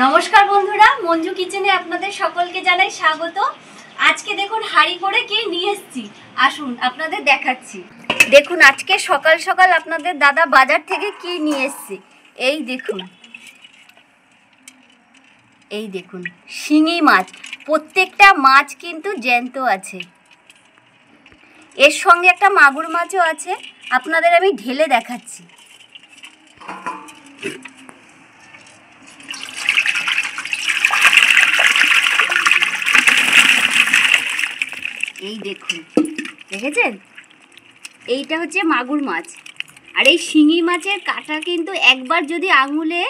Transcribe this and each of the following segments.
নমস্কার বন্ধুরা, মঞ্জু কিচেনে আপনাদের সকলকে জানাই স্বাগত। আজকে দেখুন হাঁড়ি করে কি নিয়ে এসেছি, আসুন আপনাদের দেখাচ্ছি। দেখুন আজকে সকাল সকাল আপনাদের দাদা বাজার থেকে কি নিয়ে এসেছে। এই দেখুন শিঙি মাছ। প্রত্যেকটা মাছ কিন্তু জ্যান্ত আছে, এর সঙ্গে একটা মাগুর মাছও আছে। আপনাদের আমি ঢেলে দেখাচ্ছি। এই দেখুন, দেখেছেন? এইটা হচ্ছে মাগুর মাছ। আর এই শিঙি মাছের কাঁটা কিন্তু একবার যদি আঙুলে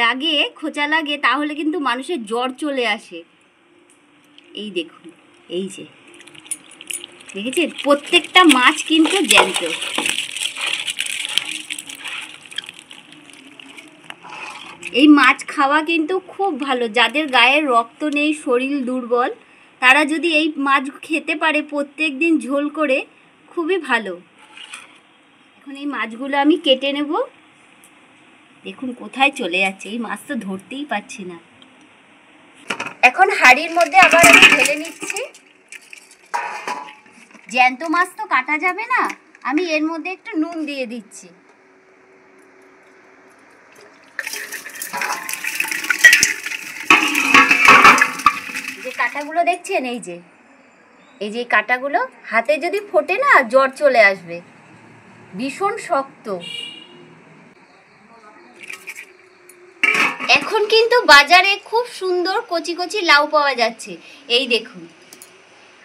লাগে, খোঁচা লাগে, তাহলে কিন্তু মানুষের জ্বর চলে আসে। এই দেখুন, এই যে দেখেছেন, প্রত্যেকটা মাছ কিন্তু জ্যান্ত। এই মাছ খাওয়া কিন্তু খুব ভালো। যাদের গায়ে রক্ত নেই, শরীর দুর্বল, তারা যদি এই মাছ খেতে পারে প্রত্যেক দিন ঝোল করে, খুবই ভালো। এখন এই মাছগুলো আমি কেটে নেব। দেখুন কোথায় চলে যাচ্ছে, এই মাছ তো ধরতেই পারছি না। এখন হাঁড়ির মধ্যে আবার আমি ঢেলে নিচ্ছি। জ্যান্ত মাছ তো কাটা যাবে না, আমি এর মধ্যে একটু নুন দিয়ে দিচ্ছি। যে কাঁটাগুলো দেখছেন, এই যে কাঁটাগুলো হাতে যদি ফোটে না, জ্বর চলে আসবে। ভীষণ শক্ত। এখন কিন্তু বাজারে খুব সুন্দর কচি কচি লাউ পাওয়া যাচ্ছে। এই দেখুন,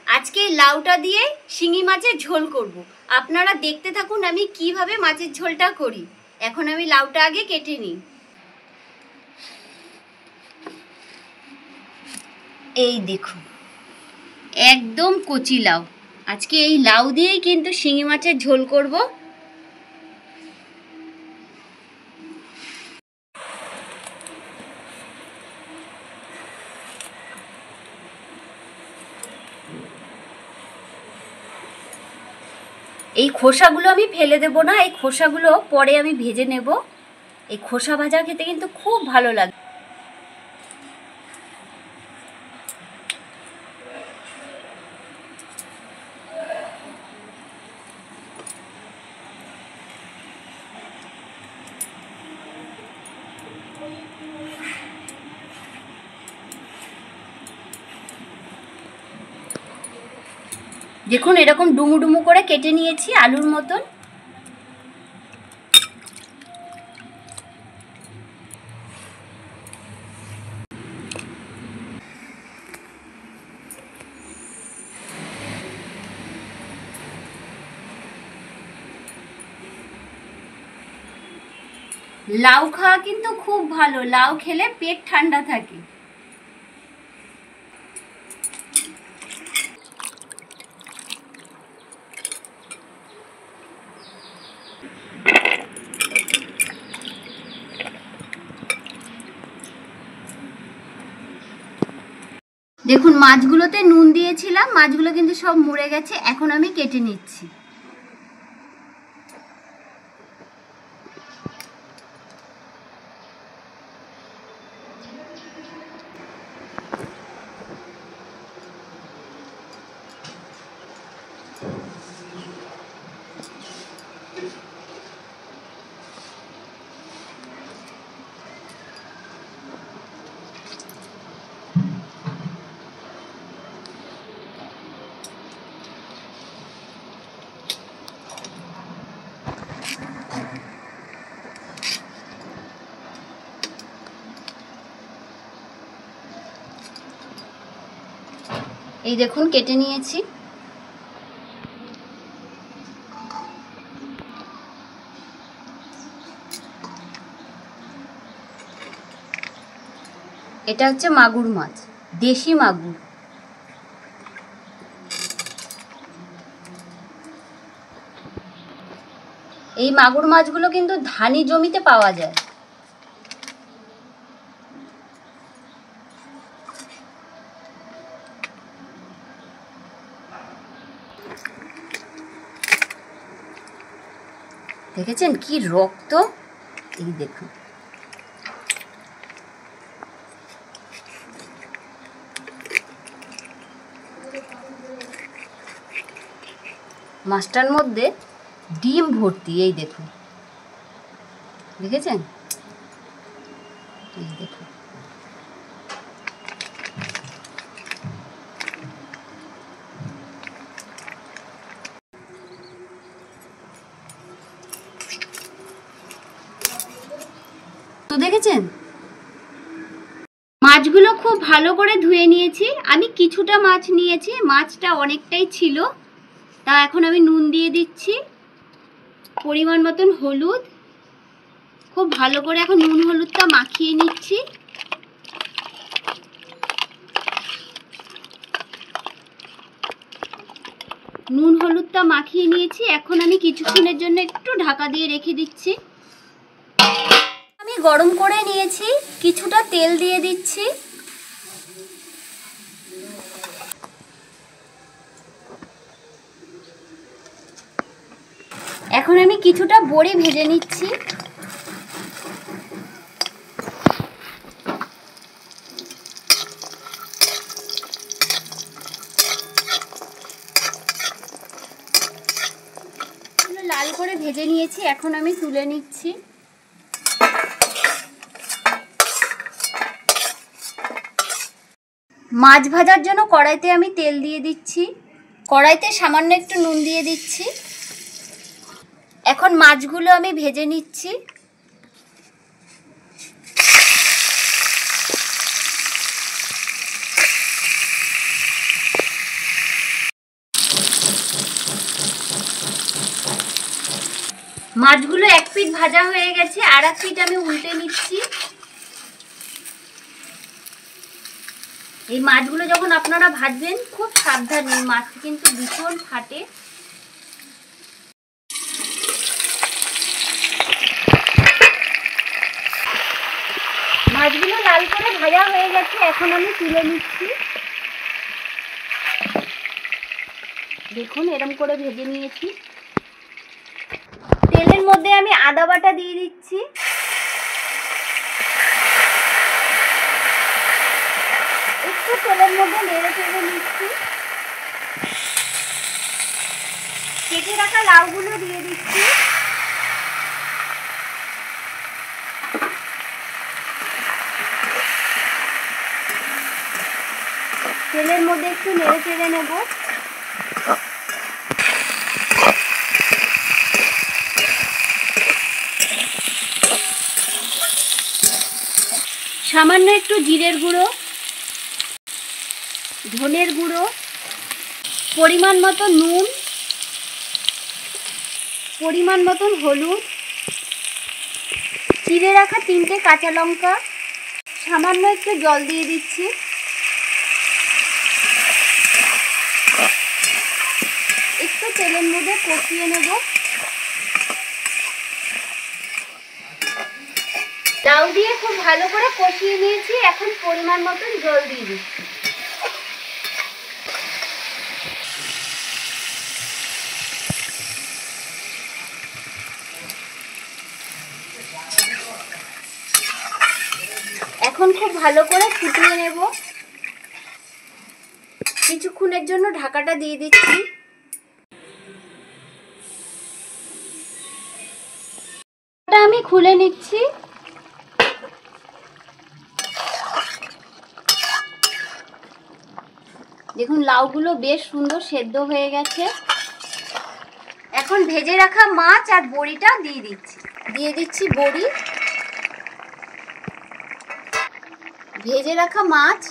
আজকে এই লাউটা দিয়ে শিঙি মাছের ঝোল করব। আপনারা দেখতে থাকুন আমি কিভাবে মাছের ঝোলটা করি। এখন আমি লাউটা আগে কেটে নিই। এই দেখুন, একদম কচি লাউ। আজকে এই লাউ দিয়েই কিন্তু শিঙি মাছের ঝোল করব। এই খোসাগুলো আমি ফেলে দেব না, এই খোসাগুলো পরে আমি ভেজে নেব। এই খোসা ভাজা খেতে কিন্তু খুব ভালো লাগে। দেখুন এরকম ডুমু ডুমু করে কেটে নিয়েছি, আলুর মতন। লাউ খাওয়া কিন্তু খুব ভালো, লাউ খেলে পেট ঠান্ডা থাকে। দেখুন মাছগুলোতে নুন দিয়েছিলাম, মাছগুলো কিন্তু সব মরে গেছে। এখন আমি কেটে নিচ্ছি। এই দেখুন কেটে নিয়েছি। এটা হচ্ছে মাগুর মাছ, দেশি মাগুর। এই মাগুর মাছগুলো কিন্তু ধানি জমিতে পাওয়া যায়। দেখেছেন কি রক্ত, এই দেখুন। মাছটার মধ্যে ডিম ভর্তি, এই দেখুন, দেখেছেন? এই দেখুন, তো দেখেছেন? মাছগুলো খুব ভালো করে ধুয়ে নিয়েছি। আমি কিছুটা মাছ নিয়েছি, মাছটা অনেকটাই ছিল। তা এখন আমি নুন দিয়ে দিচ্ছি, পরিমাণ মতন হলুদ। খুব ভালো করে এখন নুন হলুদটা মাখিয়ে নিচ্ছি। নুন হলুদটা মাখিয়ে নিয়েছি। এখন আমি কিছুক্ষণের জন্য একটু ঢাকা দিয়ে রেখে দিচ্ছি। আমি গরম করে নিয়েছি, কিছুটা তেল দিয়ে দিচ্ছি। এখন আমি কিছুটা বড়ি ভেজে নিচ্ছি। লাল করে ভেজে নিয়েছি, এখন আমি তুলে নিচ্ছি। মাছ ভাজার জন্য কড়াইতে আমি তেল দিয়ে দিচ্ছি। কড়াইতে সামান্য একটু নুন দিয়ে দিচ্ছি। এখন মাছগুলো আমি ভেজে নিচ্ছি। মাছগুলো এক পিঠ ভাজা হয়ে গেছে, আর এক পিঠ আমি উল্টে নিচ্ছি। এই মাছগুলো যখন আপনারা ভাজবেন খুব সাবধানে, মাছ কিন্তু ভীষণ ফাটে। মাছগুলো লাল করে ভাজা হয়ে গেছে, এখন আমি তুলে নিচ্ছি। দেখুন, এরকম করে ভেজে নিয়েছি। তেলের মধ্যে আমি আদা বাটা দিয়ে দিচ্ছি। একটু তেলের মধ্যে নেড়ে চেড়ে নিচ্ছি। কেটে রাখা লাউগুলো দিয়ে দিচ্ছি। তেলের মধ্যে একটু নেড়ে চেড়ে নেব। সামান্য একটু জিরের গুঁড়ো, ধনের গুঁড়ো, পরিমাণ মতো নুন, পরিমাণ মতন হলুদ, চিড়ে রাখা 3টে কাঁচা লঙ্কা, সামান্য একটু জল দিয়ে দিচ্ছি। একটু তেলের মধ্যে কষিয়ে নেব। লাউ দিয়ে খুব ভালো করে কষিয়ে নিয়েছি, এখন পরিমাণ মতন জল দিয়ে দিচ্ছি। এখন খুব ভালো করে ফুটিয়ে নেব। কিছুক্ষণের জন্য ঢাকাটা দিয়ে দিচ্ছি। আমি খুলে নিচ্ছি। দেখুন, লাউগুলো বেশ সুন্দর সেদ্ধ হয়ে গেছে। এখন ভেজে রাখা মাছ আর বড়িটা দিয়ে দিচ্ছি। দিয়ে দিচ্ছি বড়ি, ভেজে রাখা মাছ।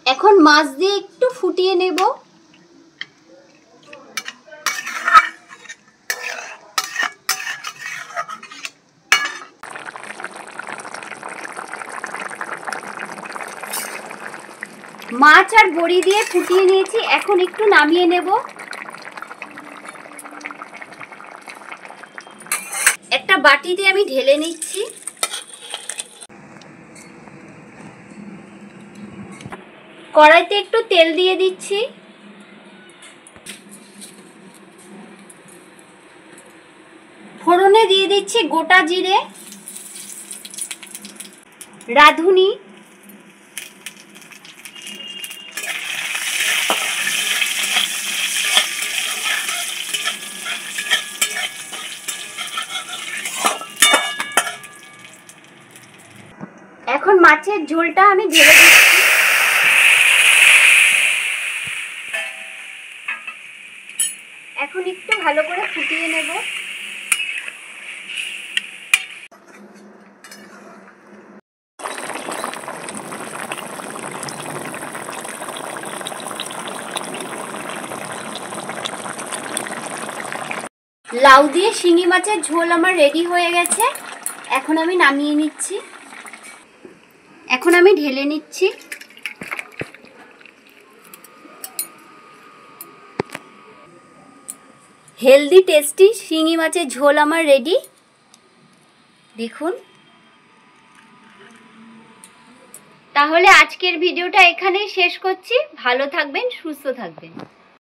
এখন মাছ দিয়ে একটু ফুটিয়ে নেব। মাছ আর বড়ি দিয়ে ফুটিয়ে নিয়েছি, এখন একটু নামিয়ে নেব। একটা বাটিতে আমি ঢেলে নিচ্ছি। কড়াইতে একটু তেল দিয়ে দিচ্ছি। ফোড়নে দিয়ে দিচ্ছি গোটা জিরে, রাঁধুনি, এখন মাছের ঝোলটা আমি ঢেলে দিচ্ছি। এখন একটু ভালো করে ফুটিয়ে নেব। লাউ দিয়ে শিঙি মাছের ঝোল আমার রেডি হয়ে গেছে। এখন আমি নামিয়ে নিচ্ছি। এখন আমি ঢেলে নিচ্ছি। হেলদি টেস্টি শিঙি মাছের ঝোল আমার রেডি। দেখুন। তাহলে আজকের ভিডিওটা এখানেই শেষ করছি। ভালো থাকবেন, সুস্থ থাকবেন।